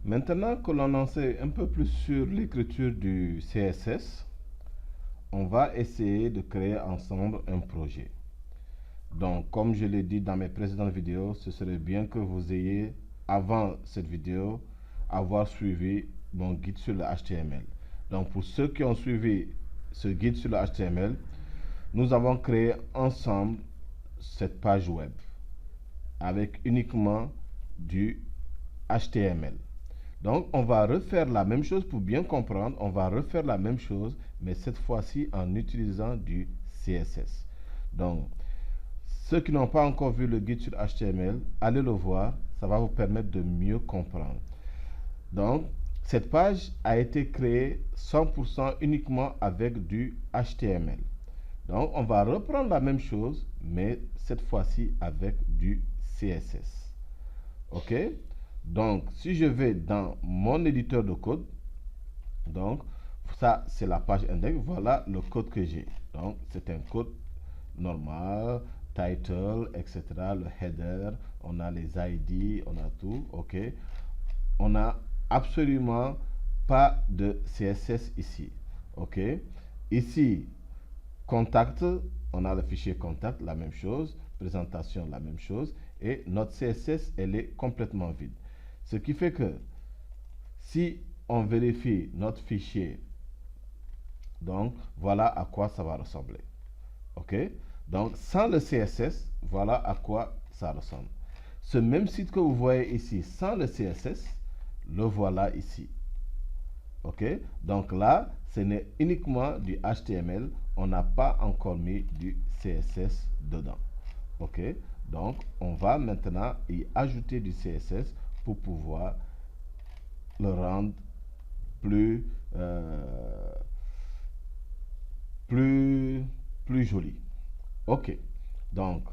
Maintenant que l'on en sait un peu plus sur l'écriture du CSS, on va essayer de créer ensemble un projet. Donc, comme je l'ai dit dans mes précédentes vidéos, ce serait bien que vous ayez, avant cette vidéo, avoir suivi mon guide sur le HTML. Donc, pour ceux qui ont suivi ce guide sur le HTML, nous avons créé ensemble cette page web avec uniquement du HTML. Donc, on va refaire la même chose pour bien comprendre. On va refaire la même chose, mais cette fois-ci en utilisant du CSS. Donc, ceux qui n'ont pas encore vu le guide sur HTML, allez le voir. Ça va vous permettre de mieux comprendre. Donc, cette page a été créée 100% uniquement avec du HTML. Donc, on va reprendre la même chose, mais cette fois-ci avec du CSS. OK? Donc, si je vais dans mon éditeur de code, donc, ça, c'est la page index. Voilà le code que j'ai. Donc, c'est un code normal, title, etc. Le header, on a les ID, on a tout. OK? On n'a absolument pas de CSS ici. OK? Ici, contact, on a le fichier contact, la même chose. Présentation, la même chose. Et notre CSS, elle est complètement vide. Ce qui fait que si on vérifie notre fichier, donc voilà à quoi ça va ressembler. OK? Donc sans le CSS, voilà à quoi ça ressemble. Ce même site que vous voyez ici sans le CSS, le voilà ici. OK? Donc là, ce n'est uniquement du HTML. On n'a pas encore mis du CSS dedans. OK? Donc, on va maintenant y ajouter du CSS pour pouvoir le rendre plus joli. OK. Donc,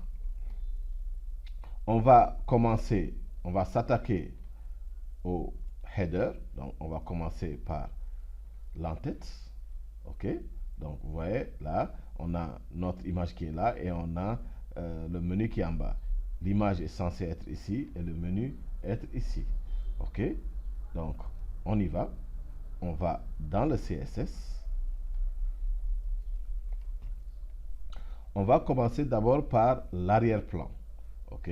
on va commencer, on va s'attaquer au header. Donc, on va commencer par l'entête. OK. Donc, vous voyez, là, on a notre image qui est là et on a le menu qui est en bas. L'image est censée être ici et le menu être ici. OK. Donc, on y va. On va dans le CSS. On va commencer d'abord par l'arrière-plan. OK.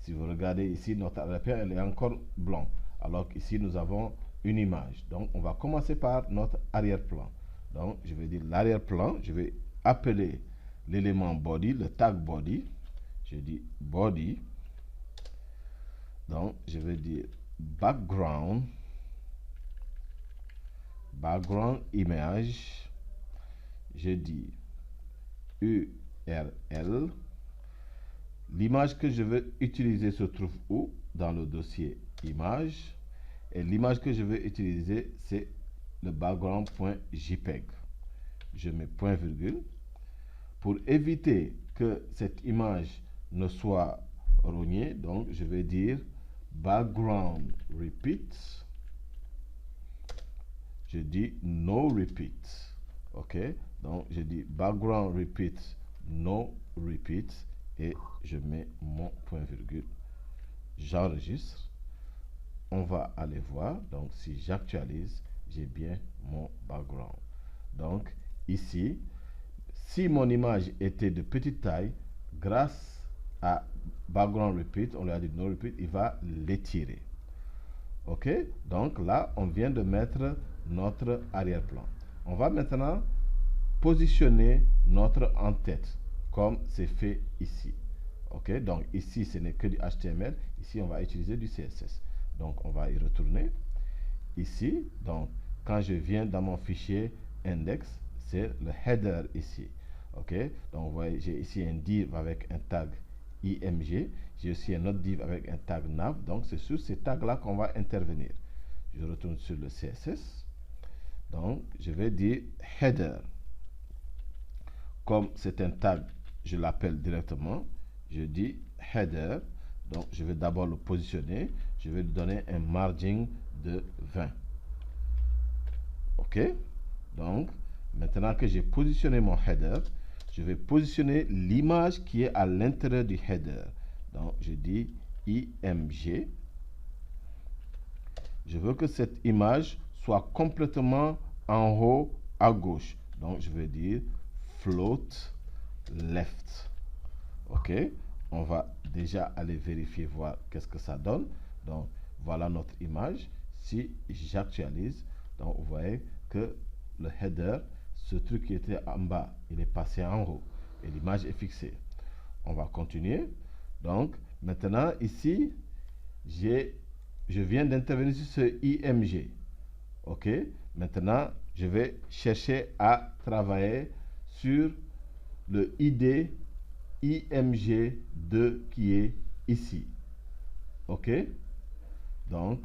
Si vous regardez ici, notre arrière-plan, elle est encore blanc. Alors qu'ici, nous avons une image. Donc, on va commencer par notre arrière-plan. Donc, je vais dire l'arrière-plan. Je vais appeler l'élément body, le tag body. Je dis body. Donc, je vais dire background image. Je dis URL. L'image que je veux utiliser se trouve où? Dans le dossier image. Et l'image que je veux utiliser, c'est le background.jpg. Je mets point virgule. Pour éviter que cette image ne soit rognée, donc je vais dire background repeat. Je dis no repeat. OK? Donc je dis background repeat, no repeat. Et je mets mon point virgule. J'enregistre. On va aller voir. Donc si j'actualise, j'ai bien mon background. Donc ici, si mon image était de petite taille, grâce à background repeat, on lui a dit no repeat, il va l'étirer. OK? Donc là, on vient de mettre notre arrière-plan. On va maintenant positionner notre en-tête, comme c'est fait ici. OK? Donc ici, ce n'est que du HTML. Ici, on va utiliser du CSS. Donc, on va y retourner. Ici, donc, quand je viens dans mon fichier index, c'est le header ici. OK? Donc, vous voyez, j'ai ici un div avec un tag img. J'ai aussi un autre div avec un tag nav. Donc, c'est sur ces tags-là qu'on va intervenir. Je retourne sur le CSS. Donc, je vais dire header. Comme c'est un tag, je l'appelle directement. Je dis header. Donc, je vais d'abord le positionner. Je vais lui donner un margin de 20. OK? Donc, maintenant que j'ai positionné mon header, je vais positionner l'image qui est à l'intérieur du header. Donc, je dis img. je veux que cette image soit complètement en haut à gauche. Donc, je vais dire float left. OK? On va déjà aller vérifier, voir qu'est-ce que ça donne. Donc, voilà notre image. Si j'actualise, donc vous voyez que le header, ce truc qui était en bas, il est passé en haut et l'image est fixée. On va continuer. Donc, maintenant, ici, je viens d'intervenir sur ce IMG. OK? Maintenant, je vais chercher à travailler sur le ID IMG2 qui est ici. OK? Donc,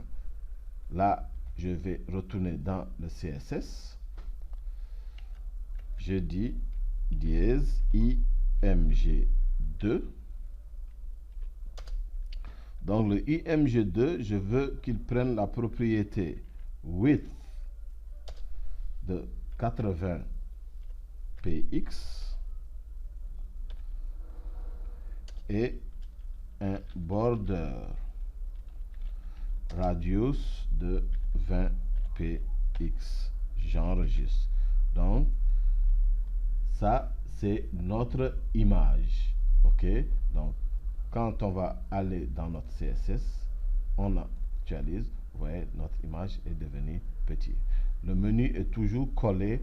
là, je vais retourner dans le CSS. Je dis dièse IMG2. Donc, le IMG2, je veux qu'il prenne la propriété width de 80 px et un border radius de 20 px. J'enregistre. Donc, ça, c'est notre image. OK? Donc, quand on va aller dans notre CSS, on actualise. Vous voyez, notre image est devenue petite. Le menu est toujours collé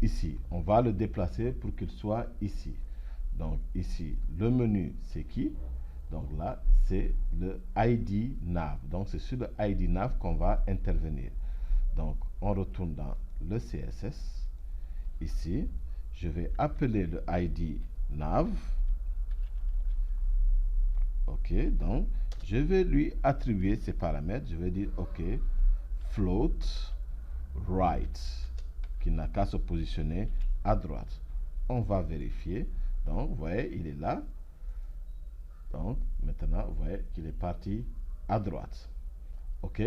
ici. On va le déplacer pour qu'il soit ici. Donc, ici, le menu, c'est qui? Donc là, c'est le ID nav. Donc, c'est sur le ID nav qu'on va intervenir. Donc, on retourne dans le CSS. Ici, je vais appeler le ID nav. OK, donc, je vais lui attribuer ces paramètres. Je vais dire, OK, float right, qui n'a qu'à se positionner à droite. On va vérifier. Donc, vous voyez, il est là. Donc, maintenant, vous voyez qu'il est parti à droite. OK?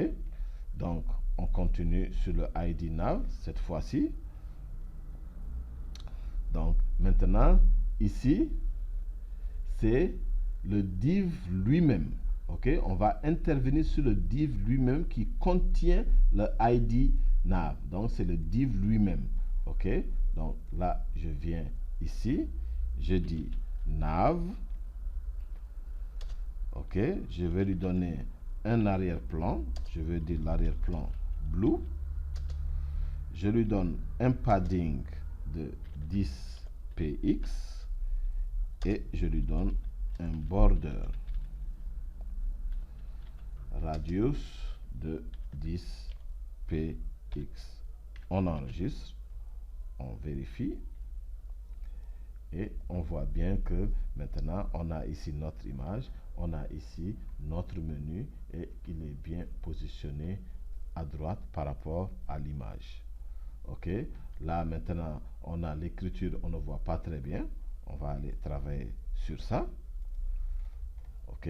Donc, on continue sur le ID nav cette fois-ci. Donc, maintenant, ici, c'est le div lui-même. OK? On va intervenir sur le div lui-même qui contient le ID nav. Donc, c'est le div lui-même. OK? Donc, là, je viens ici. Je dis nav. OK? Je vais lui donner un arrière-plan. Je vais dire l'arrière-plan blue. Je lui donne un padding de 10 px et je lui donne un border radius de 10 px. On enregistre, on vérifie et on voit bien que maintenant on a ici notre image, on a ici notre menu et il est bien positionné à droite par rapport à l'image. OK? Là maintenant on a l'écriture, on ne voit pas très bien. On va aller travailler sur ça. OK?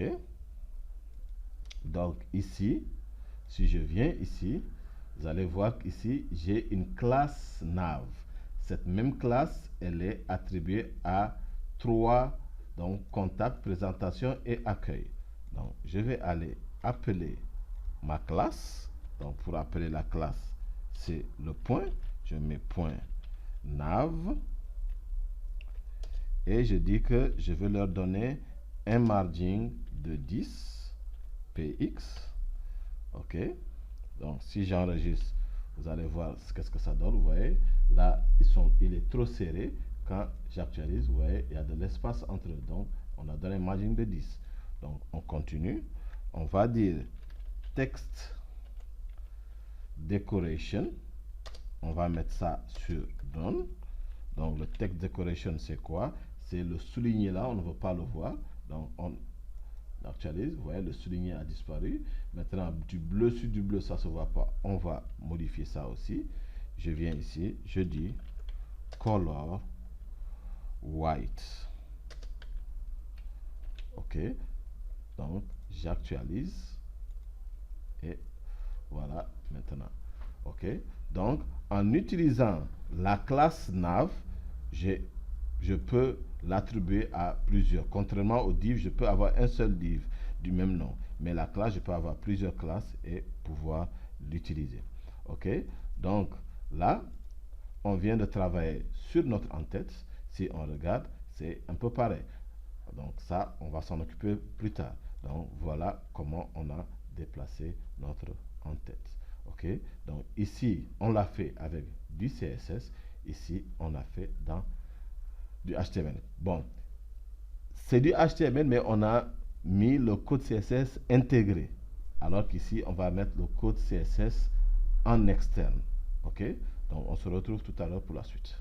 Donc ici, si je viens ici, vous allez voir qu'ici, j'ai une classe nav. Cette même classe, elle est attribuée à 3, donc contact, présentation et accueil. Donc, je vais aller appeler ma classe. Donc, pour appeler la classe, c'est le point. Je mets point nav. Et je dis que je vais leur donner un margin de 10 px. OK? Donc, si j'enregistre, vous allez voir qu'est-ce que ça donne. Vous voyez, là, il est trop serré. Quand j'actualise, vous voyez, il y a de l'espace entre eux. Donc, on a donné un margin de 10. Donc, on continue. On va dire text decoration. On va mettre ça sur done. Donc, le text decoration, c'est quoi? C'est le souligné là, on ne veut pas le voir. Donc, on actualise. Vous voyez, le souligné a disparu. Maintenant, du bleu sur du bleu, ça ne se voit pas. On va modifier ça aussi. Je viens ici, je dis color white. OK. Donc, j'actualise. Et voilà, maintenant. OK. Donc, en utilisant la classe nav, je peux l'attribuer à plusieurs. Contrairement au div, je peux avoir un seul div. du même nom. Mais la classe, je peux avoir plusieurs classes et pouvoir l'utiliser. OK? Donc là, on vient de travailler sur notre en-tête. Si on regarde, c'est un peu pareil. Donc ça, on va s'en occuper plus tard. Donc voilà comment on a déplacé notre en-tête. OK? Donc ici, on l'a fait avec du CSS. Ici, on l'a fait dans du HTML. Bon, c'est du HTML, mais on a mis le code CSS intégré. Alors qu'ici, on va mettre le code CSS en externe. OK? Donc on se retrouve tout à l'heure pour la suite.